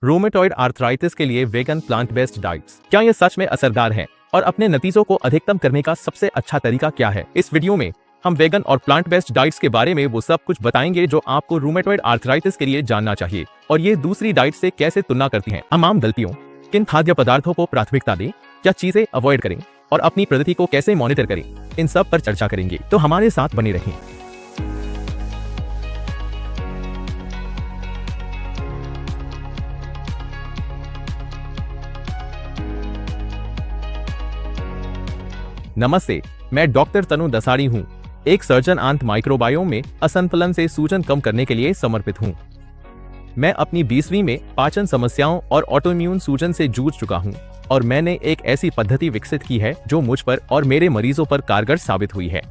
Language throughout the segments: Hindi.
रूमेटॉइड आर्थराइटिस के लिए वेगन प्लांट बेस्ड डाइट्स, क्या ये सच में असरदार हैं? और अपने नतीजों को अधिकतम करने का सबसे अच्छा तरीका क्या है? इस वीडियो में हम वेगन और प्लांट बेस्ड डाइट्स के बारे में वो सब कुछ बताएंगे जो आपको रूमेटॉइड आर्थराइटिस के लिए जानना चाहिए, और ये दूसरी डाइट से कैसे तुलना करती हैं। आम गलतियों, किन खाद्य पदार्थों को प्राथमिकता दें, क्या चीजें अवॉइड करें और अपनी प्रगति को कैसे मॉनिटर करें, इन सब पर चर्चा करेंगे। तो हमारे साथ बने रहें। नमस्ते, मैं डॉक्टर तनु दसाड़ी हूँ, एक सर्जन आंत माइक्रोबायोम में असंतुलन से सूजन कम करने के लिए समर्पित हूँ। मैं अपनी 20वीं में पाचन समस्याओं और ऑटोइम्यून सूजन से जूझ चुका हूँ, और मैंने एक ऐसी पद्धति विकसित की है जो मुझ पर और मेरे मरीजों पर कारगर साबित हुई है।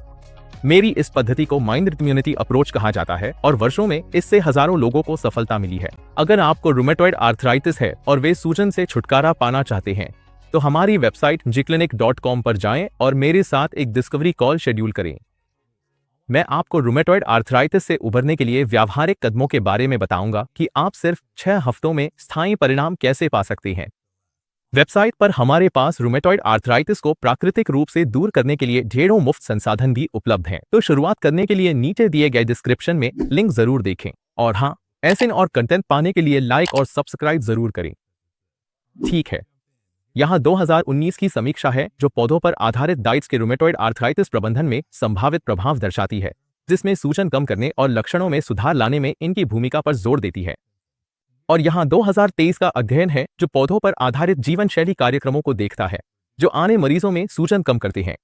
मेरी इस पद्धति को माइंड इम्यूनिटी अप्रोच कहा जाता है, और वर्षों में इससे हजारों लोगों को सफलता मिली है। अगर आपको रूमेटॉइड आर्थराइटिस है और वे सूजन से छुटकारा पाना चाहते हैं, तो हमारी वेबसाइट gclinic.com पर जाएं और मेरे साथ एक डिस्कवरी कॉल शेड्यूल करें। मैं आपको रूमेटॉइड आर्थराइटिस से उबरने के लिए व्यावहारिक कदमों के बारे में बताऊंगा कि आप सिर्फ 6 हफ्तों में स्थायी परिणाम कैसे पा सकते हैं। वेबसाइट पर हमारे पास रूमेटॉइड आर्थराइटिस को प्राकृतिक रूप से दूर करने के लिए ढेरों मुफ्त संसाधन भी उपलब्ध हैं। तो शुरुआत करने के लिए नीचे दिए गए डिस्क्रिप्शन में लिंक जरूर देखें, और हाँ, ऐसे और कंटेंट पाने के लिए लाइक और सब्सक्राइब जरूर करें। ठीक है, यहाँ 2019 की समीक्षा है जो पौधों पर आधारित डाइट्स के रूमेटॉइड आर्थराइटिस प्रबंधन में संभावित प्रभाव दर्शाती है, जिसमें सूजन कम करने और लक्षणों में सुधार लाने में इनकी भूमिका पर जोर देती है। और यहाँ 2023 का अध्ययन है जो पौधों पर आधारित जीवन शैली कार्यक्रमों को देखता है, जो आने मरीजों में सूजन कम करते हैं।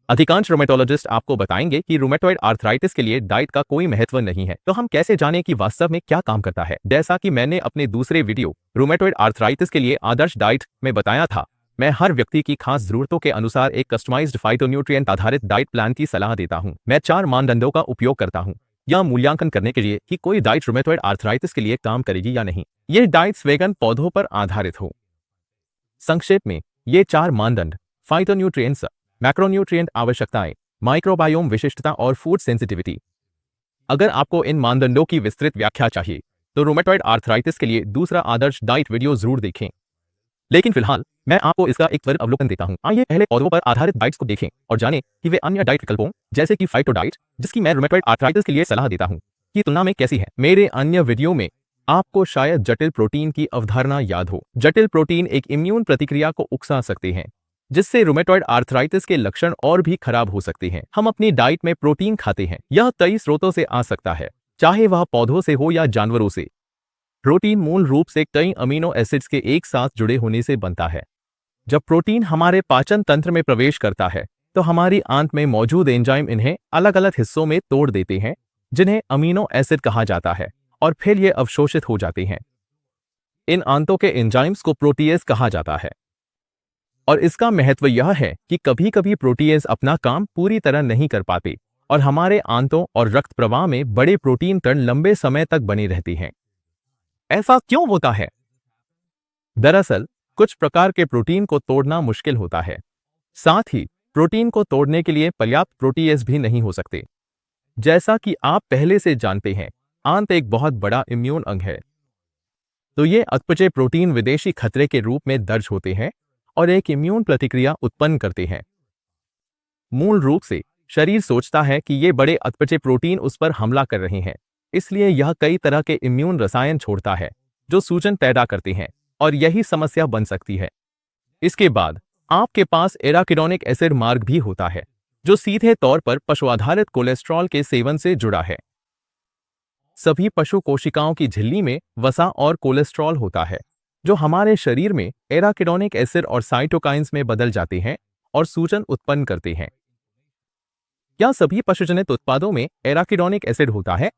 अधिकांश रूमेटोलॉजिस्ट आपको बताएंगे कि रूमेटॉइड आर्थराइटिस के लिए डाइट का कोई महत्व नहीं है। तो हम कैसे जानें कि वास्तव में क्या काम करता है? जैसा कि मैंने अपने दूसरे वीडियो रूमेटॉइड आर्थराइटिस के लिए आदर्श डाइट में बताया था, मैं हर व्यक्ति की खास जरूरतों के अनुसार एक कस्टमाइज्ड फाइटोन्यूट्रिएंट आधारित डाइट प्लान की सलाह देता हूं। मैं 4 मानदंडों का उपयोग करता हूं यह मूल्यांकन करने के लिए कि कोई डाइट रूमेटॉइड आर्थराइटिस के लिए काम करेगी या नहीं। ये डाइट्स वेगन पौधों पर आधारित हो। संक्षेप में, ये 4 मानदंड फाइटोन्यूट्रिएंट्स, मैक्रोन्यूट्रिएंट आवश्यकताएं, माइक्रोबायोम विशिष्टता और फूड सेंसिटिविटी। अगर आपको इन मानदंडों की विस्तृत व्याख्या चाहिए तो रूमेटॉइड आर्थराइटिस के लिए दूसरा आदर्श डाइट वीडियो जरूर देखें। लेकिन फिलहाल मैं आपको इसका एक त्वरित अवलोकन देता हूं। आइए पहले पौधों पर आधारित डाइट्स को देखें और जानें कि वे अन्य डाइट विकल्पों जैसे कि फाइटो डाइट, जिसकी मैं रूमेटॉइड आर्थराइटिस के लिए सलाह देता हूं, की तुलना में कैसी है। मेरे अन्य वीडियो में आपको शायद जटिल प्रोटीन की अवधारणा याद हो। जटिल प्रोटीन एक इम्यून प्रतिक्रिया को उकसा सकते हैं, जिससे रूमेटॉइड आर्थराइटिस के लक्षण और भी खराब हो सकते हैं। हम अपनी डाइट में प्रोटीन खाते हैं। यह कई स्रोतों से आ सकता है, चाहे वह पौधों से हो या जानवरों से। प्रोटीन मूल रूप से कई अमीनो एसिड्स के एक साथ जुड़े होने से बनता है। जब प्रोटीन हमारे पाचन तंत्र में प्रवेश करता है, तो हमारी आंत में मौजूद एंजाइम इन्हें अलग अलग हिस्सों में तोड़ देते हैं, जिन्हें अमीनो एसिड कहा जाता है, और फिर ये अवशोषित हो जाते हैं। इन आंतों के एंजाइम्स को प्रोटीएज कहा जाता है। और इसका महत्व यह है कि कभी कभी प्रोटीएज अपना काम पूरी तरह नहीं कर पाते, और हमारे आंतों और रक्त प्रवाह में बड़े प्रोटीन कण लंबे समय तक बने रहते हैं। ऐसा क्यों होता है? दरअसल कुछ प्रकार के प्रोटीन को तोड़ना मुश्किल होता है। साथ ही प्रोटीन को तोड़ने के लिए पर्याप्त प्रोटीएज भी नहीं हो सकते। जैसा कि आप पहले से जानते हैं, आंत एक बहुत बड़ा इम्यून अंग है। तो ये अचपचे प्रोटीन विदेशी खतरे के रूप में दर्ज होते हैं और एक इम्यून प्रतिक्रिया उत्पन्न करते हैं। मूल रूप से शरीर सोचता है कि ये बड़े अचपचे प्रोटीन उस पर हमला कर रहे हैं, इसलिए यह कई तरह के इम्यून रसायन छोड़ता है जो सूजन पैदा करते हैं, और यही समस्या बन सकती है। इसके बाद आपके पास एराकिडोनिक एसिड मार्ग भी होता है, जो सीधे तौर पर पशु आधारित कोलेस्ट्रॉल के सेवन से जुड़ा है। सभी पशु कोशिकाओं की झिल्ली में वसा और कोलेस्ट्रॉल होता है, जो हमारे शरीर में एराकिडोनिक एसिड और साइटोकाइंस में बदल जाते हैं और सूजन उत्पन्न करते हैं। क्या सभी पशुजनित उत्पादों में एराकिडोनिक एसिड होता है?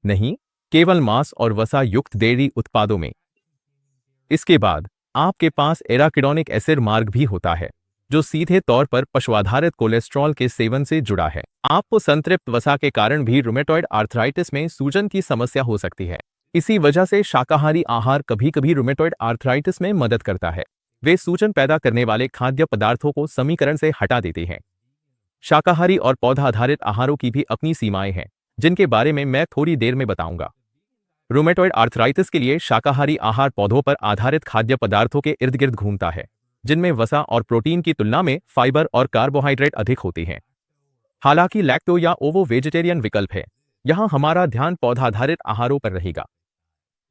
नहीं, केवल मांस और वसा युक्त डेयरी उत्पादों में। इसके बाद आपके पास एराकिडोनिक एसिड मार्ग भी होता है, जो सीधे तौर पर पशु आधारित कोलेस्ट्रॉल के सेवन से जुड़ा है। आपको संतृप्त वसा के कारण भी रूमेटॉइड आर्थराइटिस में सूजन की समस्या हो सकती है। इसी वजह से शाकाहारी आहार कभी कभी रूमेटॉइड आर्थराइटिस में मदद करता है। वे सूजन पैदा करने वाले खाद्य पदार्थों को समीकरण से हटा देते हैं। शाकाहारी और पौधा आधारित आहारों की भी अपनी सीमाएं हैं, जिनके बारे में मैं थोड़ी देर में बताऊंगा। रूमेटॉइड आर्थराइटिस के लिए शाकाहारी आहार पौधों पर आधारित खाद्य पदार्थों के इर्द गिर्द घूमता है, जिनमें वसा और प्रोटीन की तुलना में फाइबर और कार्बोहाइड्रेट अधिक होते हैं। हालांकि लैक्टो या ओवो वेजिटेरियन विकल्प है, यहां हमारा ध्यान पौधाधारित आहारों पर रहेगा।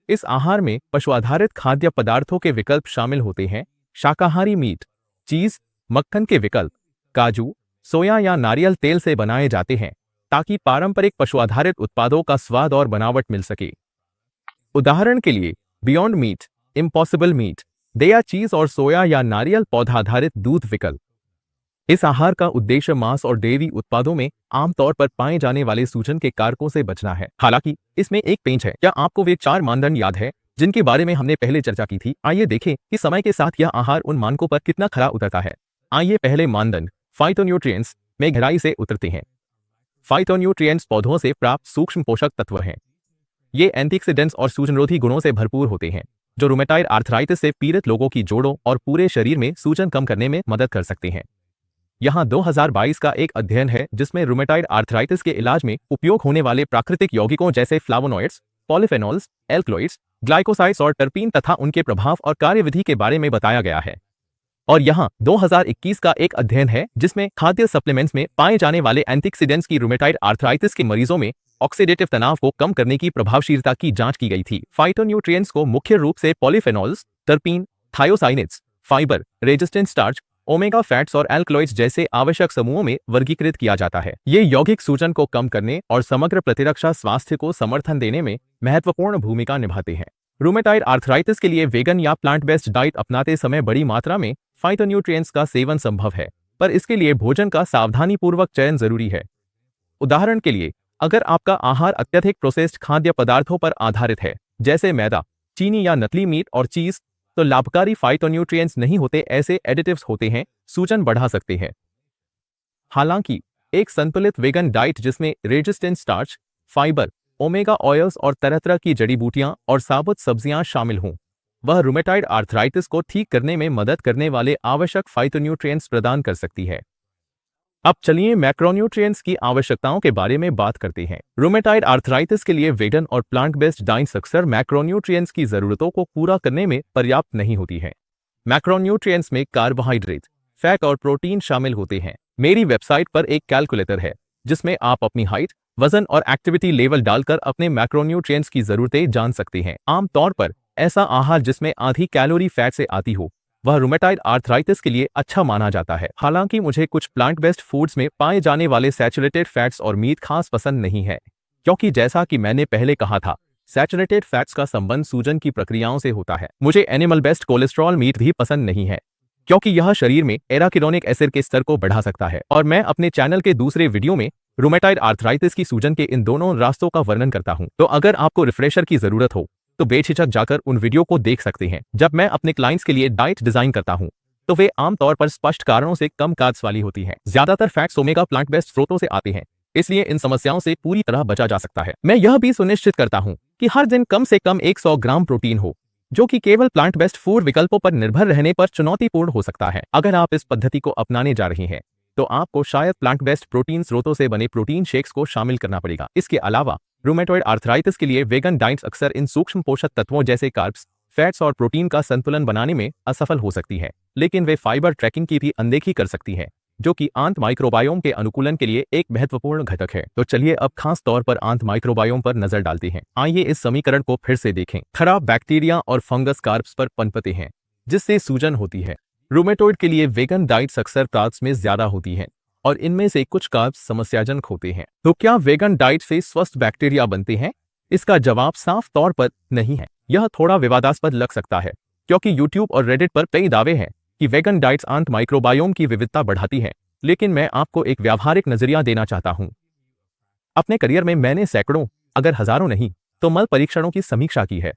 इस आहार में पशु आधारित खाद्य पदार्थों के विकल्प शामिल होते हैं। शाकाहारी मीट, चीज, मक्खन के विकल्प काजू, सोया या नारियल तेल से बनाए जाते हैं, ताकि पारंपरिक पशु आधारित उत्पादों का स्वाद और बनावट मिल सके। उदाहरण के लिए बियॉन्ड मीट, इम्पॉसिबल मीट, देया चीज और सोया या नारियल पौधा आधारित दूध विकल्प। इस आहार का उद्देश्य मांस और डेयरी उत्पादों में आमतौर पर पाए जाने वाले सूजन के कारकों से बचना है। हालांकि इसमें एक पेंच है। क्या आपको वे 4 मानदंड याद है जिनके बारे में हमने पहले चर्चा की थी? आइए देखें कि समय के साथ यह आहार उन मानकों पर कितना खरा उतरता है। आइए पहले मानदंड फाइटोन्यूट्रिएंट्स में गहराई से उतरते हैं। फाइटोन्यूट्रिएंट्स पौधों से प्राप्त सूक्ष्म पोषक तत्व हैं। ये एंटीऑक्सीडेंट्स और सूजनरोधी गुणों से भरपूर होते हैं, जो रूमेटॉइड आर्थराइटिस से पीड़ित लोगों की जोड़ों और पूरे शरीर में सूजन कम करने में मदद कर सकते हैं। यहाँ 2022 का एक अध्ययन है जिसमें रूमेटॉइड आर्थराइटिस के इलाज में उपयोग होने वाले प्राकृतिक यौगिकों जैसे फ्लावोनॉइड्स, पॉलीफेनॉल्स, एल्कलॉइड्स, ग्लाइकोसाइड्स और टर्पीन तथा उनके प्रभाव और कार्यविधि के बारे में बताया गया है। और यहाँ 2021 का एक अध्ययन है जिसमें खाद्य सप्लीमेंट्स में पाए जाने वाले एंटीऑक्सीडेंट्स की रूमेटॉइड आर्थराइटिस के मरीजों में ऑक्सीडेटिव तनाव को कम करने की प्रभावशीलता की जांच की गई थी। फाइटोन्यूट्रिएंट्स को मुख्य रूप से polyphenols, terpene, thiocyanates, fibre, resistant starch, omega fats और एल्कलॉइड्स जैसे आवश्यक समूहों में वर्गीकृत किया जाता है। ये यौगिक सूजन को कम करने और समग्र प्रतिरक्षा स्वास्थ्य को समर्थन देने में महत्वपूर्ण भूमिका निभाते हैं। रूमेटॉइड आर्थराइटिस के लिए वेगन या प्लांट बेस्ड डाइट अपनाते समय बड़ी मात्रा में फाइटोन्यूट्रिएंट्स का सेवन संभव है, पर इसके लिए भोजन का सावधानीपूर्वक चयन जरूरी है। उदाहरण के लिए, अगर आपका आहार अत्यधिक प्रोसेस्ड खाद्य पदार्थों पर आधारित है, जैसे मैदा, चीनी या नकली मीट और चीज, तो लाभकारी फाइटोन्यूट्रिएंट्स नहीं होते। ऐसे एडिटिव्स होते हैं, सूजन बढ़ा सकते हैं। हालांकि एक संतुलित वेगन डाइट जिसमें resistant starch, fibre, omega oils और तरह तरह की जड़ी बूटियां और साबुत सब्जियां शामिल हों, वह रूमेटॉइड आर्थराइटिस को ठीक करने में मदद करने वाले आवश्यक फाइटोन्यूट्रिएंट्स प्रदान कर सकती है। अब चलिए मैक्रोन्यूट्रिएंट्स की आवश्यकताओं के बारे में बात करते हैं। रूमेटॉइड आर्थराइटिस के लिए वेगन और प्लांट बेस्ड डाइट्स अक्सर मैक्रोन्यूट्रिएंट्स की जरूरतों को पूरा करने में पर्याप्त नहीं होती है। मैक्रोन्यूट्रिएंट्स में कार्बोहाइड्रेट, फैट और प्रोटीन शामिल होते हैं। मेरी वेबसाइट पर एक कैलकुलेटर है जिसमें आप अपनी हाइट, वजन और एक्टिविटी लेवल डालकर अपने मैक्रोन्यूट्रिएंट्स की जरूरतें जान सकते हैं। आमतौर पर ऐसा आहार जिसमें आधी कैलोरी फैट से आती हो, वह रूमेटॉइड आर्थराइटिस के लिए अच्छा माना जाता है। हालांकि मुझे कुछ प्लांट बेस्ड फूड्स में पाए जाने वाले सैचुरेटेड फैट्स और मीट खास पसंद नहीं है, क्योंकि जैसा कि मैंने पहले कहा था, सैचुरेटेड फैट्स का संबंध सूजन की प्रक्रियाओं से होता है। मुझे एनिमल बेस्ड कोलेस्ट्रॉल मीट भी पसंद नहीं है, क्योंकि यह शरीर में एराकिडोनिक एसिड के स्तर को बढ़ा सकता है। और मैं अपने चैनल के दूसरे वीडियो में रूमेटॉइड आर्थराइटिस की सूजन के इन दोनों रास्तों का वर्णन करता हूं, तो अगर आपको रिफ्रेशर की जरूरत हो तो बेझिझक जाकर उन वीडियो को देख सकते हैं। जब मैं अपने क्लाइंट्स के लिए डाइट डिजाइन करता हूं, तो वे आमतौर पर स्पष्ट कारणों से कम कार्ब्स वाली होती हैं। ज्यादातर फैट्स ओमेगा प्लांट बेस्ड स्रोतों से आते हैं, इसलिए इन समस्याओं से पूरी तरह बचा जा सकता है। मैं यह भी सुनिश्चित करता हूं कि हर दिन कम से कम 100 ग्राम प्रोटीन हो, जो कि केवल प्लांट बेस्ड फूड विकल्पों पर निर्भर रहने पर चुनौतीपूर्ण हो सकता है। अगर आप इस पद्धति को अपनाने जा रहे हैं, तो आपको शायद प्लांट बेस्ड प्रोटीन स्रोतों से बने प्रोटीन शेक्स को शामिल करना पड़ेगा। इसके अलावा रूमेटॉइड आर्थराइटिस के लिए वेगन डाइट्स अक्सर इन सूक्ष्म पोषक तत्वों जैसे कार्ब्स, फैट्स और प्रोटीन का संतुलन बनाने में असफल हो सकती है, लेकिन वे फाइबर ट्रैकिंग की भी अनदेखी कर सकती है, जो कि आंत माइक्रोबायोम के अनुकूलन के लिए एक महत्वपूर्ण घटक है। तो चलिए अब खास तौर पर आंत माइक्रोबायोम पर नजर डालते हैं। आइए इस समीकरण को फिर से देखें। खराब बैक्टीरिया और फंगस कार्ब्स पर पनपते हैं, जिससे सूजन होती है। रूमेटॉइड के लिए वेगन डाइट्स अक्सर कार्ब्स में ज्यादा होती हैं, और इनमें से कुछ कार्ब्स समस्याजनक होते हैं। तो क्या वेगन डाइट से स्वस्थ बैक्टीरिया बनते हैं? इसका जवाब साफ तौर पर नहीं है। यह थोड़ा विवादास्पद लग सकता है, क्योंकि यूट्यूब और रेडिट पर कई दावे हैं कि वेगन डाइट्स आंत माइक्रोबायोम की विविधता बढ़ाती है, लेकिन मैं आपको एक व्यावहारिक नजरिया देना चाहता हूं। अपने करियर में मैंने सैकड़ों, अगर हजारों नहीं तो मल परीक्षणों की समीक्षा की है।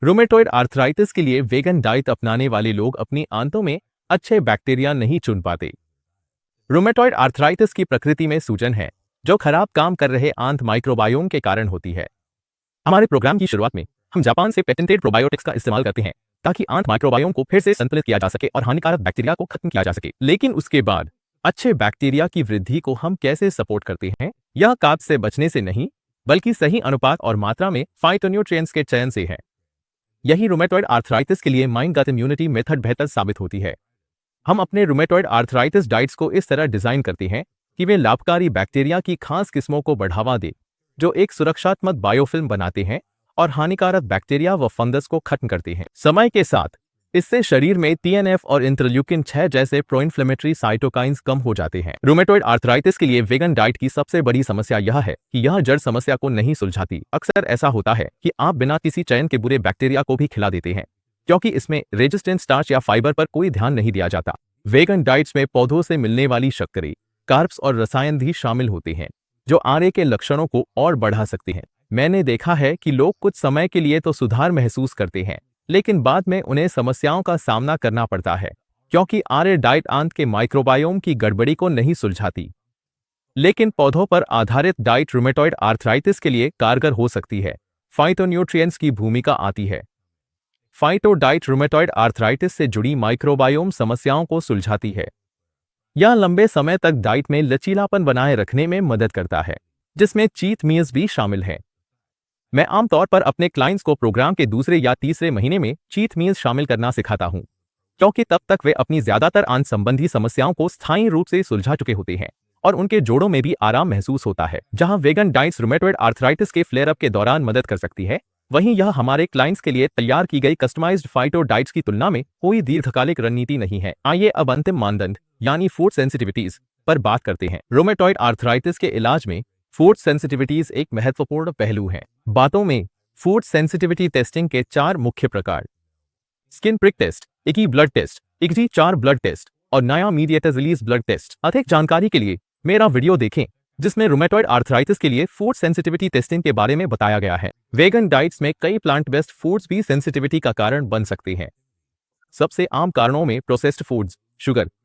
रूमेटॉइड आर्थराइटिस के लिए वेगन डाइट अपनाने वाले लोग अपनी आंतों में अच्छे बैक्टीरिया नहीं चुन पाते। रूमेटॉइड आर्थराइटिस की प्रकृति में सूजन है, जो खराब काम कर रहे आंत माइक्रोबायोम के कारण होती है। हमारे प्रोग्राम की शुरुआत में हम जापान से पेटेंटेड प्रोबायोटिक्स का इस्तेमाल करते हैं, ताकि आंत माइक्रोबायोम को फिर से संतुलित किया जा सके और हानिकारक बैक्टीरिया को खत्म किया जा सके। लेकिन उसके बाद अच्छे बैक्टीरिया की वृद्धि को हम कैसे सपोर्ट करते हैं? यह कार्ब्स से बचने से नहीं, बल्कि सही अनुपात और मात्रा में फाइटोन्यूट्रिएंट्स के चयन से है। यही रूमेटॉइड आर्थराइटिस के लिए माइंड गट इम्यूनिटी मेथड बेहतर साबित होती है। हम अपने रूमेटॉइड आर्थराइटिस डाइट्स को इस तरह डिजाइन करते हैं कि वे लाभकारी बैक्टीरिया की खास किस्मों को बढ़ावा दे, जो एक सुरक्षात्मक बायोफिल्म बनाते हैं और हानिकारक बैक्टीरिया व फंगस को खत्म करते हैं। समय के साथ इससे शरीर में TNF और इंटरल्यूकिन 6 जैसे प्रोइन्फ्लेमेटरी साइटोकाइंस कम हो जाते हैं। रूमेटॉइड आर्थराइटिस के लिए वेगन डाइट की सबसे बड़ी समस्या यह है कि यह जड़ समस्या को नहीं सुलझाती। अक्सर ऐसा होता है कि आप बिना किसी चयन के बुरे बैक्टीरिया को भी खिला देते हैं, क्योंकि इसमें रेजिस्टेंट स्टार्च या फाइबर पर कोई ध्यान नहीं दिया जाता। वेगन डाइट्स में पौधों से मिलने वाली शक्करें, कार्ब्स और रसायन भी शामिल होते हैं, जो आरे के लक्षणों को और बढ़ा सकते हैं। मैंने देखा है कि लोग कुछ समय के लिए तो सुधार महसूस करते हैं, लेकिन बाद में उन्हें समस्याओं का सामना करना पड़ता है, क्योंकि आर्य डाइट आंत के माइक्रोबायोम की गड़बड़ी को नहीं सुलझाती। लेकिन पौधों पर आधारित डाइट रूमेटॉइड आर्थराइटिस के लिए कारगर हो सकती है। फाइटोन्यूट्रिएंट्स की भूमिका आती है। फाइटो डाइट रूमेटॉइड आर्थराइटिस से जुड़ी माइक्रोबायोम समस्याओं को सुलझाती है। यह लंबे समय तक डाइट में लचीलापन बनाए रखने में मदद करता है, जिसमें चीट मील्स भी शामिल हैं। मैं आमतौर पर अपने क्लाइंट्स को प्रोग्राम के दूसरे या तीसरे महीने में चीट मील्स शामिल करना सिखाता हूं, क्योंकि तब तक वे अपनी ज्यादातर आंत संबंधी समस्याओं को स्थायी रूप से सुलझा चुके होते हैं और उनके जोड़ों में भी आराम महसूस होता है। जहां वेगन डाइट्स रूमेटॉइड आर्थराइटिस के फ्लेयर अप के दौरान मदद कर सकती है, वहीं यह हमारे क्लाइंट्स के लिए तैयार की गई कस्टमाइज्ड फाइटो डाइट्स की तुलना में कोई दीर्घकालिक रणनीति नहीं है। आइए अब अंतिम मानदंड यानी फूड सेंसिटिविटीज पर बात करते हैं। रूमेटॉइड आर्थराइटिस के इलाज में फूड सेंसिटिविटीज एक महत्वपूर्ण पहलू है। बातों में फूड सेंसिटिविटी टेस्टिंग के 4 मुख्य प्रकार: स्किन प्रिक टेस्ट, इकी blood test, IgG4 blood test और नया मीडिएटर रिलीज ब्लड टेस्ट। अधिक जानकारी के लिए मेरा वीडियो देखें, जिसमें रूमेटॉइड आर्थराइटिस के लिए फूड सेंसिटिविटी टेस्टिंग के बारे में बताया गया है। वेगन डाइट्स में कई प्लांट बेस्ड फूड्स भी सेंसिटिविटी का कारण बन सकते हैं। सबसे आम कारणों में प्रोसेस्ड फूड्स,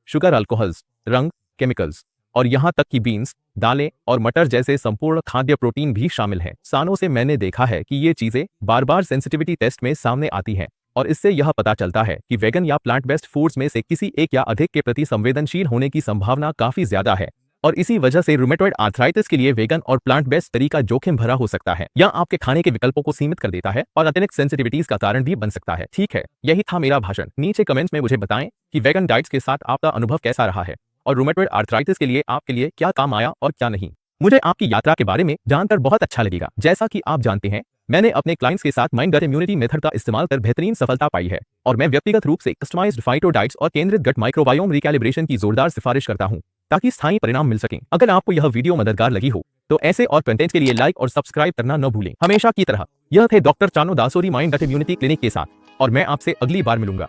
शुगर अल्कोहल्स, रंग, केमिकल्स और यहां तक कि बीन्स, दालें और मटर जैसे संपूर्ण खाद्य प्रोटीन भी शामिल हैं। सालों से मैंने देखा है कि ये चीजें बार बार सेंसिटिविटी टेस्ट में सामने आती हैं, और इससे यह पता चलता है कि वेगन या प्लांट बेस्ड फूड्स में से किसी एक या अधिक के प्रति संवेदनशील होने की संभावना काफी ज्यादा है। और इसी वजह से रूमेटॉइड आर्थराइटिस के लिए वेगन और प्लांट बेस्ड तरीका जोखिम भरा हो सकता है, या आपके खाने के विकल्पों को सीमित कर देता है और अतिरिक्त सेंसिटिविटीज का कारण भी बन सकता है। ठीक है, यही था मेरा भाषण। नीचे कमेंट्स में मुझे बताएं कि वेगन डाइट्स के साथ आपका अनुभव कैसा रहा है और रूमेटॉइड आर्थराइटिस के लिए आपके लिए क्या काम आया और क्या नहीं। मुझे आपकी यात्रा के बारे में जानकर बहुत अच्छा लगेगा। जैसा कि आप जानते हैं, मैंने अपने क्लाइंट्स के साथ माइंड गट इम्यूनिटी मेथड का इस्तेमाल कर बेहतरीन सफलता पाई है, और मैं व्यक्तिगत रूप से कस्टमाइज्ड फाइटो डाइट्स और केंद्रित गट माइक्रोबायोम रिकैलिब्रेशन की जोरदार सिफारिश करता हूं, ताकि स्थायी परिणाम मिल सकें। अगर आपको यह वीडियो मददगार लगी हो तो ऐसे और कंटेंट के लिए लाइक और सब्सक्राइब करना न भूलें। हमेशा की तरह यह थे डॉक्टर चानो दासोरी माइंड गट इम्यूनिटी क्लिनिक के साथ, और मैं आपसे अगली बार मिलूंगा।